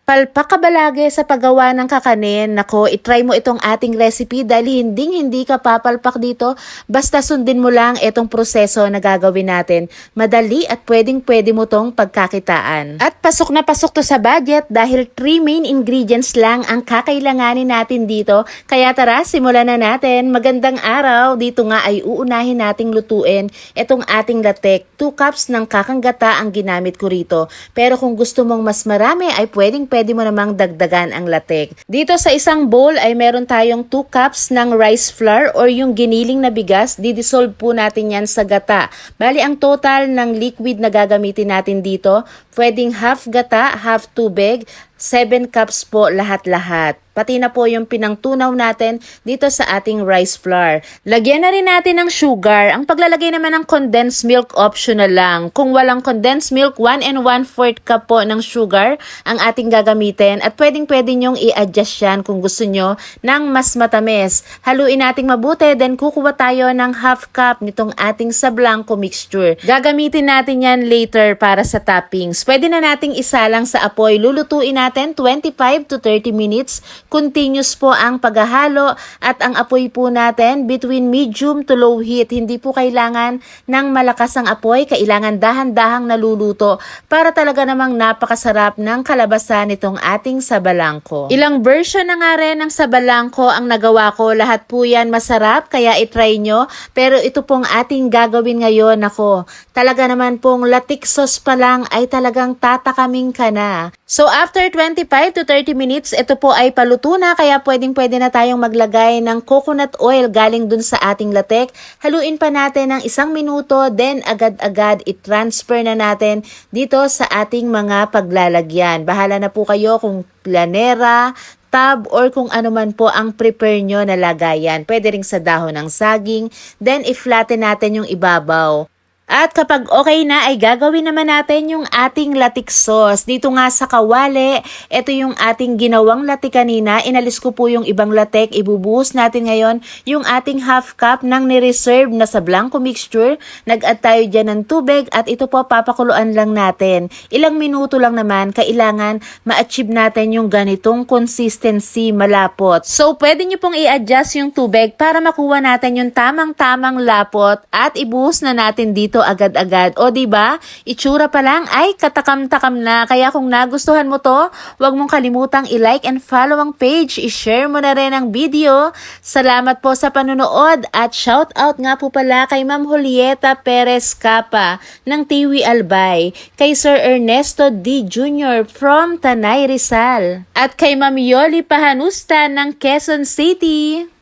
Palpakabalage sa paggawa ng kakanin. Nako, itry mo itong ating recipe dahil hindi ka papalpak dito. Basta sundin mo lang itong proseso na gagawin natin. Madali at pwedeng-pwede mo tong pagkakitaan. At pasok na pasok to sa budget dahil 3 main ingredients lang ang kakailanganin natin dito. Kaya tara, simulan na natin. Magandang araw. Dito nga ay uunahin nating lutuin itong ating latek. 2 cups ng kakanggata ang ginamit ko rito. Pero kung gusto mong mas marami ay pwede mo namang dagdagan ang latek. Dito sa isang bowl ay meron tayong 2 cups ng rice flour or yung giniling na bigas. Didissolve po natin yan sa gata. Bali, ang total ng liquid na gagamitin natin dito, pwedeng half gata, half tubig, 7 cups po lahat-lahat. Pati na po yung pinangtunaw natin dito sa ating rice flour. Lagyan na rin natin ng sugar. Ang paglalagay naman ng condensed milk optional lang. Kung walang condensed milk, 1 1/4 cup po ng sugar ang ating gagamitin. At pwedeng-pwede nyong i-adjust yan kung gusto nyo ng mas matamis. Haluin nating mabuti, then kukuha tayo ng half cup nitong ating sablangko mixture. Gagamitin natin yan later para sa toppings. Pwede na nating isalang sa apoy. Lulutuin natin 25 to 30 minutes. Continuous po ang paghahalo at ang apoy po natin between medium to low heat. Hindi po kailangan ng malakas ang apoy, kailangan dahan-dahang naluluto para talaga namang napakasarap ng kalabasan nitong ating sabalangko. Ilang version na nga rin ng sabalangko ang nagawa ko. Lahat po yan masarap, kaya itry nyo. Pero ito pong ating gagawin ngayon, ako, talaga naman pong latik sauce pa lang ay talagang tatakaming ka na. So after 25 to 30 minutes, ito po ay paluto na, kaya pwedeng-pwede na tayong maglagay ng coconut oil galing dun sa ating latek. Haluin pa natin ng 1 minuto, then agad-agad i-transfer na natin dito sa ating mga paglalagyan. Bahala na po kayo kung planera, tub, or kung ano man po ang prepare nyo na lagayan. Pwede rin sa dahon ng saging, then i-flatten natin yung ibabaw. At kapag okay na ay gagawin naman natin yung ating latik sauce. Dito nga sa kawali, ito yung ating ginawang latik kanina. Inalis ko po yung ibang latik. Ibubuhos natin ngayon yung ating half cup ng nireserve na sablangko mixture. Nag-add tayo dyan ng tubig at ito po papakuluan lang natin. Ilang minuto lang naman, kailangan ma-achieve natin yung ganitong consistency, malapot. So pwede nyo pong i-adjust yung tubig para makuha natin yung tamang-tamang lapot at ibuhos na natin dito agad-agad. O diba, itsura pa lang ay katakam-takam na. Kaya kung nagustuhan mo to, huwag mong kalimutang i-like and follow ang page. I-share mo na rin ang video. Salamat po sa panonood at shout out nga po pala kay Ma'am Julieta Perez Capa ng Tiwi Albay, kay Sir Ernesto D. Jr. from Tanay Rizal, at kay Ma'am Yoli Pahanusta ng Quezon City.